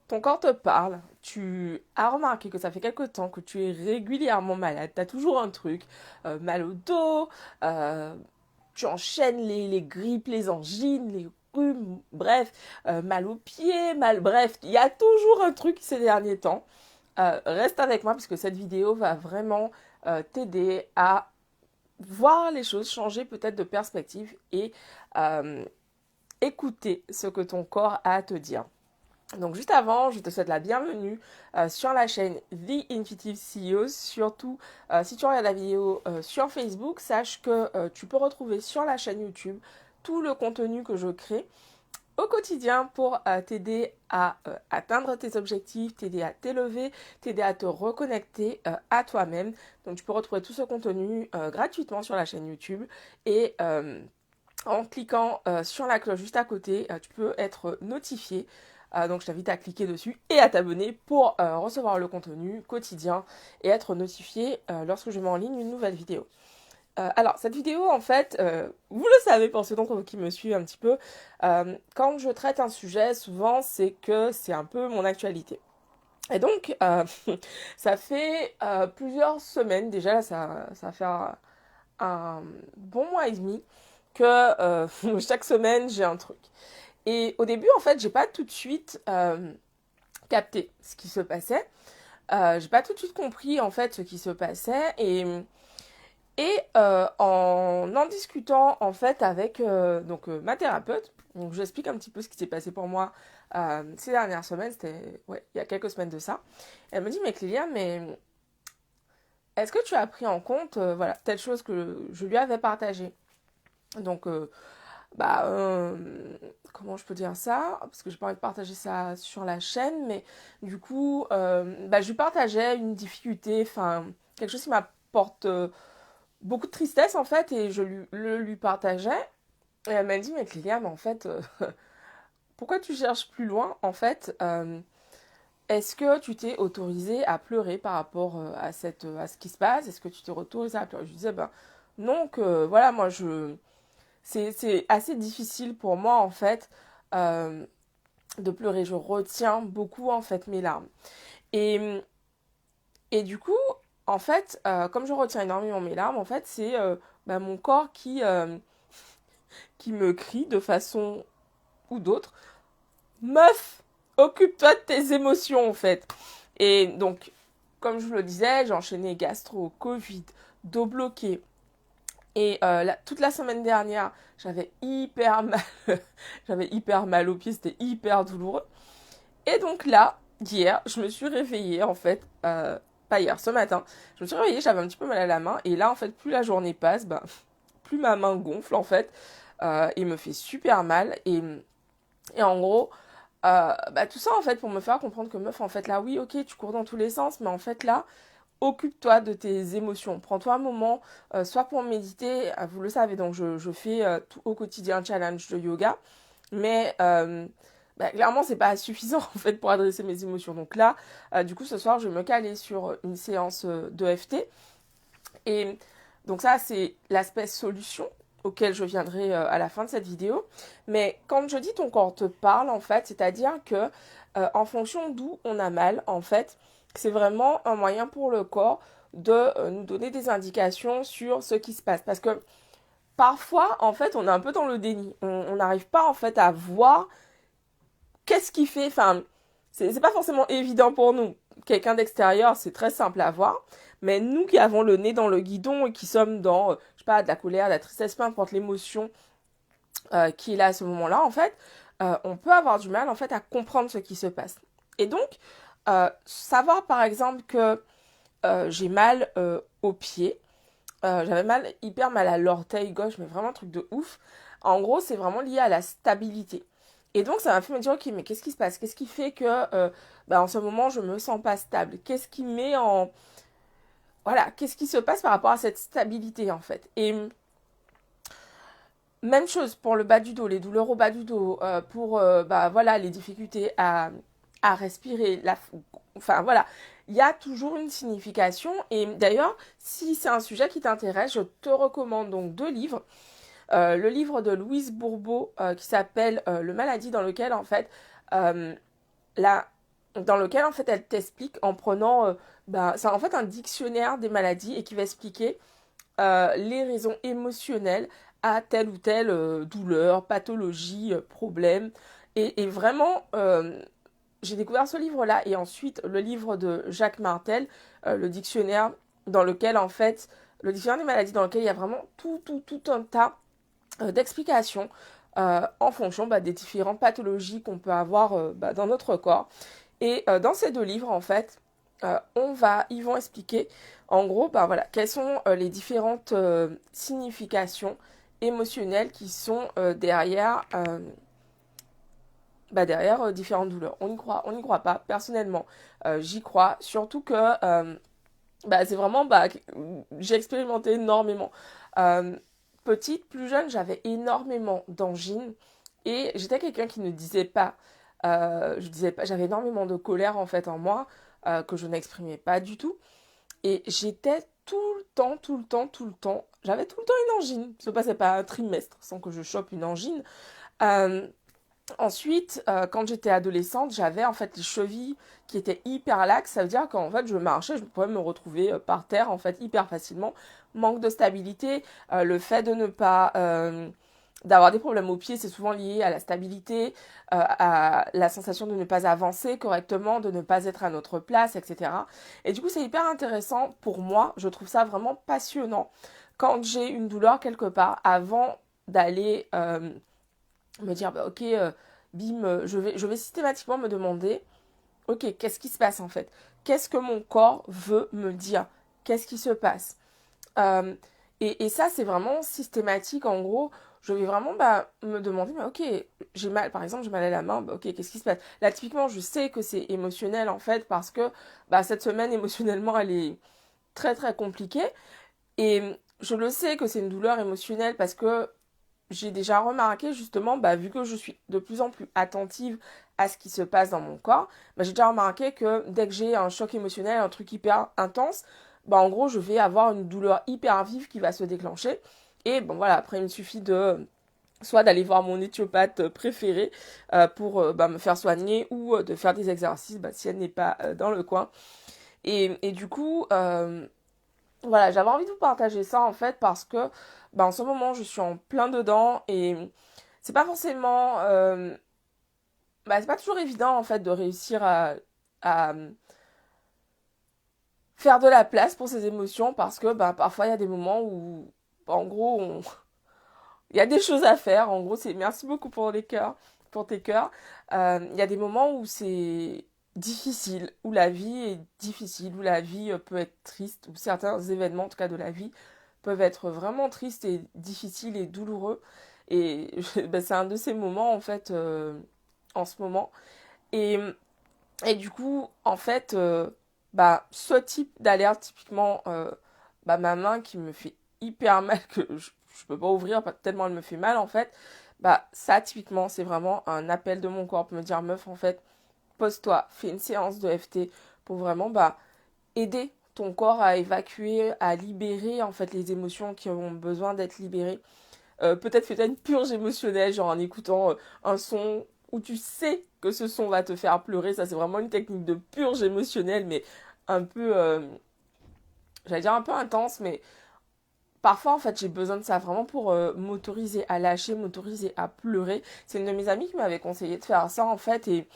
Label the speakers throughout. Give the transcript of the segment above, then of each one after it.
Speaker 1: ton corps te parle, tu as remarqué que ça fait quelque temps que tu es régulièrement malade, tu as toujours un truc, mal au dos, euh, tu enchaînes les grippes, les angines, les rhumes, bref, mal aux pieds, bref, il y a toujours un truc ces derniers temps. Reste avec moi parce que cette vidéo va vraiment t'aider à voir les choses, changer peut-être de perspective et euh, écouter ce que ton corps a à te dire. Donc juste avant, je te souhaite la bienvenue sur la chaîne The Intuitive CEO. Surtout, si tu regardes la vidéo sur Facebook, sache que tu peux retrouver sur la chaîne YouTube tout le contenu que je crée au quotidien pour t'aider à atteindre tes objectifs, t'aider à t'élever, t'aider à te reconnecter à toi-même. Donc tu peux retrouver tout ce contenu gratuitement sur la chaîne YouTube et en cliquant sur la cloche juste à côté, tu peux être notifié. Donc je t'invite à cliquer dessus et à t'abonner pour recevoir le contenu quotidien et être notifié lorsque je mets en ligne une nouvelle vidéo. Alors cette vidéo en fait, vous le savez pour ceux d'entre vous qui me suivent un petit peu, quand je traite un sujet, souvent c'est que c'est un peu mon actualité. Et donc ça fait plusieurs semaines déjà, là, ça va faire un bon mois et demi que chaque semaine j'ai un truc. Et au début, en fait, j'ai pas tout de suite capté ce qui se passait. J'ai pas tout de suite compris en fait ce qui se passait et en discutant en fait avec ma thérapeute, donc j'explique un petit peu ce qui s'est passé pour moi ces dernières semaines. C'était ouais, il y a quelques semaines de ça. Elle me dit mais Clélia, mais est-ce que tu as pris en compte voilà telle chose que je lui avais partagée. Donc bah, comment je peux dire ça? Parce que j'ai pas envie de partager ça sur la chaîne, mais du coup, bah, je lui partageais une difficulté, enfin, quelque chose qui m'apporte beaucoup de tristesse en fait, et je lui partageais. Et elle m'a dit, mais Clélia, mais en fait, pourquoi tu cherches plus loin en fait? Est-ce que tu t'es autorisé à pleurer par rapport à ce qui se passe? Est-ce que tu t'es autorisé à pleurer? Je lui disais, ben non, que voilà, moi je c'est assez difficile pour moi en fait euh, de pleurer. Je retiens beaucoup en fait mes larmes. Et, et du coup, en fait, comme je retiens énormément mes larmes, en fait, c'est bah, mon corps qui me crie de façon ou d'autre, meuf, occupe-toi de tes émotions en fait. Et donc, comme je vous le disais, j'ai enchaîné gastro, Covid, dos bloqué, et toute la semaine dernière, j'avais hyper mal, j'avais hyper mal aux pieds, c'était hyper douloureux. Et donc là, hier, je me suis réveillée en fait, pas hier, ce matin, je me suis réveillée, j'avais un petit peu mal à la main. Et là, en fait, plus la journée passe, ben, plus ma main gonfle en fait, et me fait super mal. Et en gros, bah, tout ça en fait pour me faire comprendre que meuf, en fait là, oui, ok, tu cours dans tous les sens, mais en fait là, occupe-toi de tes émotions. Prends-toi un moment, soit pour méditer, vous le savez, donc je fais tout au quotidien un challenge de yoga, mais bah, clairement, c'est pas suffisant en fait pour adresser mes émotions. Donc là, du coup, ce soir, je vais me caler sur une séance de FT. Et donc ça, c'est l'aspect solution auquel je viendrai à la fin de cette vidéo. Mais quand je dis ton corps te parle, en fait, c'est-à-dire que en fonction d'où on a mal, en fait, c'est vraiment un moyen pour le corps de nous donner des indications sur ce qui se passe. Parce que parfois, en fait, on est un peu dans le déni. On n'arrive pas, en fait, à voir qu'est-ce qui fait. Enfin, c'est pas forcément évident pour nous. Quelqu'un d'extérieur, c'est très simple à voir. Mais nous qui avons le nez dans le guidon et qui sommes dans, je sais pas, de la colère, de la tristesse, peu importe l'émotion qui est là à ce moment-là, en fait, on peut avoir du mal, en fait, à comprendre ce qui se passe. Et donc, savoir, par exemple, que j'ai mal au pied, j'avais mal, hyper mal à l'orteil gauche, mais vraiment un truc de ouf. En gros, c'est vraiment lié à la stabilité. Et donc, ça m'a fait me dire, ok, mais qu'est-ce qui se passe? Qu'est-ce qui fait que, bah, en ce moment, je me sens pas stable? Qu'est-ce qui met en, voilà, qu'est-ce qui se passe par rapport à cette stabilité, en fait? Et même chose pour le bas du dos, les douleurs au bas du dos, pour, bah, voilà, les difficultés à respirer, enfin, voilà. Il y a toujours une signification. Et d'ailleurs, si c'est un sujet qui t'intéresse, je te recommande donc deux livres. Le livre de Louise Bourbeau qui s'appelle Le maladie dans lequel en fait la dans lequel en fait elle t'explique en prenant, c'est en fait un dictionnaire des maladies et qui va expliquer les raisons émotionnelles à telle ou telle douleur, pathologie, problème. Et vraiment, j'ai découvert ce livre-là et ensuite le livre de Jacques Martel, le dictionnaire dans lequel en fait, le dictionnaire des maladies dans lequel il y a vraiment tout un tas d'explications en fonction des différentes pathologies qu'on peut avoir dans notre corps. Et dans ces deux livres, en fait, ils vont expliquer, en gros, voilà, quelles sont les différentes significations émotionnelles qui sont derrière différentes douleurs. On n'y croit pas. Personnellement, j'y crois. Surtout que c'est vraiment, j'ai expérimenté énormément. Euh, Petite, plus jeune, j'avais énormément d'angines et j'étais quelqu'un qui ne disait pas. Je disais pas, j'avais énormément de colère en fait en moi que je n'exprimais pas du tout. Et j'étais tout le temps, j'avais tout le temps une angine. Ça ne passait pas un trimestre sans que je chope une angine. Euh, Ensuite, quand j'étais adolescente, j'avais en fait les chevilles qui étaient hyper laxes. Ça veut dire qu'en fait, je marchais, je pouvais me retrouver par terre en fait hyper facilement. Manque de stabilité, le fait de ne pas d'avoir des problèmes aux pieds, c'est souvent lié à la stabilité, à la sensation de ne pas avancer correctement, de ne pas être à notre place, etc. Et du coup, c'est hyper intéressant pour moi. Je trouve ça vraiment passionnant quand j'ai une douleur quelque part avant d'aller me dire, ok, bim, je vais systématiquement me demander, ok, qu'est-ce qui se passe en fait? Qu'est-ce que mon corps veut me dire? Qu'est-ce qui se passe? Euh, et ça, c'est vraiment systématique. En gros, je vais vraiment me demander, ok, j'ai mal, par exemple, j'ai mal à la main, ok, qu'est-ce qui se passe? Là, typiquement, je sais que c'est émotionnel en fait, parce que cette semaine, émotionnellement, elle est très très compliquée. Et je le sais que c'est une douleur émotionnelle parce que j'ai déjà remarqué justement, vu que je suis de plus en plus attentive à ce qui se passe dans mon corps, j'ai déjà remarqué que dès que j'ai un choc émotionnel, un truc hyper intense, en gros, je vais avoir une douleur hyper vive qui va se déclencher. Et bon, voilà, après, il me suffit de soit d'aller voir mon éthiopathe préféré pour me faire soigner ou de faire des exercices si elle n'est pas dans le coin. Et du coup, voilà, j'avais envie de vous partager ça en fait parce que en ce moment je suis en plein dedans et c'est pas forcément c'est pas toujours évident en fait de réussir à faire de la place pour ses émotions parce que parfois il y a des moments où en gros il y a des choses à faire. En gros, c'est merci beaucoup pour les cœurs, pour tes cœurs. Il y a des moments où c'est difficile, où la vie est difficile, où la vie peut être triste, où certains événements, en tout cas de la vie, peuvent être vraiment tristes et difficiles et douloureux. Et c'est un de ces moments, en fait, en ce moment. Et, et du coup, en fait, ce type d'alerte, typiquement, ma main qui me fait hyper mal, que je peux pas ouvrir tellement elle me fait mal, en fait, ça, typiquement, c'est vraiment un appel de mon corps pour me dire, meuf, en fait, pose-toi, fais une séance de FT pour vraiment, aider ton corps à évacuer, à libérer, en fait, les émotions qui ont besoin d'être libérées. Peut-être fais-toi une purge émotionnelle, genre en écoutant un son où tu sais que ce son va te faire pleurer. Ça, c'est vraiment une technique de purge émotionnelle, mais un peu, j'allais dire un peu intense, mais parfois, en fait, j'ai besoin de ça vraiment pour m'autoriser à lâcher, m'autoriser à pleurer. C'est une de mes amies qui m'avait conseillé de faire ça, en fait, et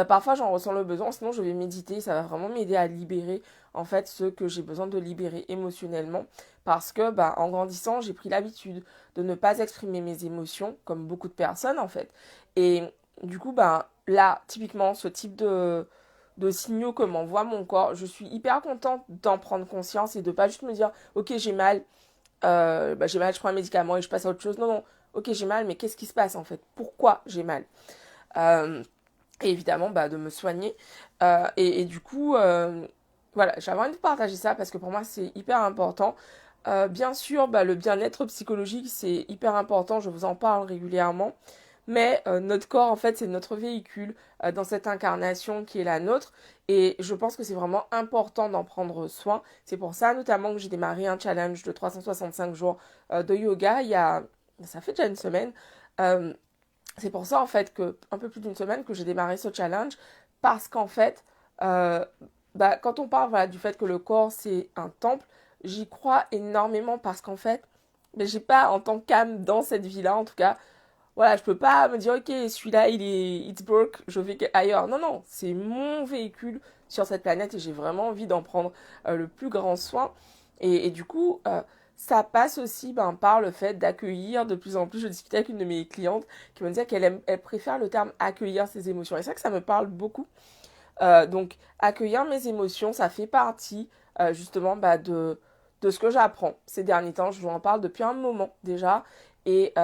Speaker 1: parfois j'en ressens le besoin, sinon je vais méditer, ça va vraiment m'aider à libérer en fait ce que j'ai besoin de libérer émotionnellement parce que en grandissant j'ai pris l'habitude de ne pas exprimer mes émotions comme beaucoup de personnes en fait et du coup là typiquement ce type de signaux que m'envoie mon corps, je suis hyper contente d'en prendre conscience et de pas juste me dire ok j'ai mal, je prends un médicament et je passe à autre chose. Non, ok j'ai mal mais qu'est-ce qui se passe en fait, pourquoi j'ai mal? Euh, et évidemment de me soigner. Et du coup, voilà, j'avais envie de partager ça parce que pour moi c'est hyper important. Bien sûr, le bien-être psychologique c'est hyper important, je vous en parle régulièrement. Mais notre corps, en fait, c'est notre véhicule dans cette incarnation qui est la nôtre. Et je pense que c'est vraiment important d'en prendre soin. C'est pour ça, notamment, que j'ai démarré un challenge de 365 jours de yoga ça fait déjà une semaine. C'est pour ça, en fait, que un peu plus d'une semaine que j'ai démarré ce challenge parce qu'en fait, euh, quand on parle voilà, du fait que le corps c'est un temple, j'y crois énormément parce qu'en fait, j'ai pas en tant qu'âme dans cette vie-là, en tout cas, voilà, je peux pas me dire, ok, celui-là, it's broke, je vais ailleurs. Non, non, c'est mon véhicule sur cette planète et j'ai vraiment envie d'en prendre le plus grand soin. Et du coup, ça passe aussi par le fait d'accueillir de plus en plus. Je discutais avec une de mes clientes qui me disait elle préfère le terme accueillir ses émotions. Et c'est vrai que ça me parle beaucoup. Donc, accueillir mes émotions, ça fait partie justement de ce que j'apprends ces derniers temps. Je vous en parle depuis un moment déjà. Et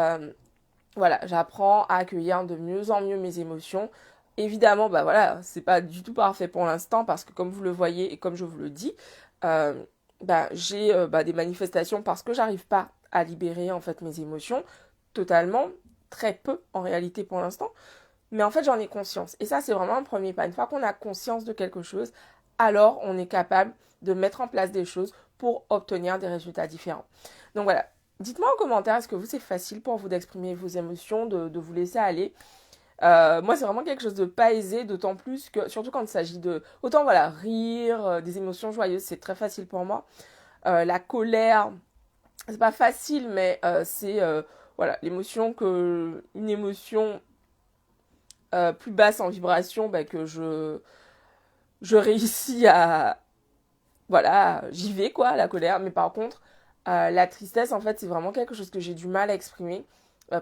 Speaker 1: voilà, j'apprends à accueillir de mieux en mieux mes émotions. Évidemment, voilà, c'est pas du tout parfait pour l'instant parce que comme vous le voyez et comme je vous le dis, euh, j'ai des manifestations parce que j'arrive pas à libérer en fait mes émotions totalement, très peu en réalité pour l'instant. Mais en fait, j'en ai conscience. Et ça, c'est vraiment un premier pas. Une fois qu'on a conscience de quelque chose, alors on est capable de mettre en place des choses pour obtenir des résultats différents. Donc voilà. Dites-moi en commentaire, est-ce que vous, c'est facile pour vous d'exprimer vos émotions, de vous laisser aller. Moi, c'est vraiment quelque chose de pas aisé, d'autant plus que, surtout quand il s'agit de, autant voilà, rire, des émotions joyeuses, c'est très facile pour moi. La colère, c'est pas facile, mais c'est, voilà, une émotion plus basse en vibration, que je réussis à, voilà, j'y vais quoi, la colère. Mais par contre, la tristesse, en fait, c'est vraiment quelque chose que j'ai du mal à exprimer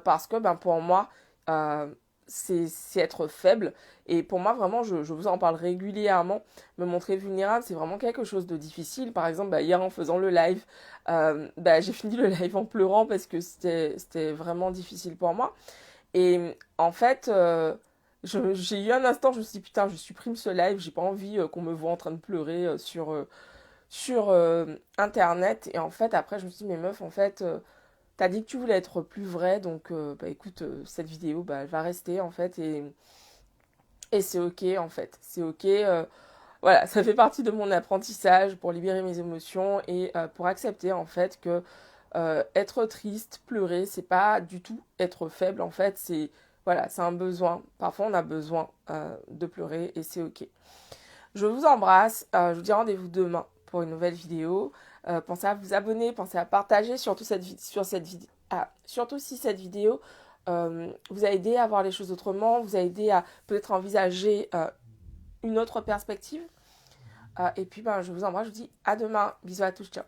Speaker 1: parce que, pour moi, euh, c'est être faible. Et pour moi, vraiment, je vous en parle régulièrement. Me montrer vulnérable, c'est vraiment quelque chose de difficile. Par exemple, hier, en faisant le live, j'ai fini le live en pleurant parce que c'était vraiment difficile pour moi. Et en fait, j'ai eu un instant, je me suis dit, putain, je supprime ce live, j'ai pas envie qu'on me voit en train de pleurer sur internet. Et en fait, après, je me suis dit, mais meuf, en fait, t'as dit que tu voulais être plus vrai, donc écoute, cette vidéo, elle va rester en fait, et c'est ok en fait. C'est ok. Voilà, ça fait partie de mon apprentissage pour libérer mes émotions et pour accepter en fait que être triste, pleurer, c'est pas du tout être faible en fait, c'est voilà, c'est un besoin. Parfois, on a besoin de pleurer et c'est ok. Je vous embrasse. Je vous dis rendez-vous demain pour une nouvelle vidéo. Pensez à vous abonner, pensez à partager surtout surtout si cette vidéo vous a aidé à voir les choses autrement, vous a aidé à peut-être envisager une autre perspective. Et puis je vous embrasse, je vous dis à demain. Bisous à tous, ciao.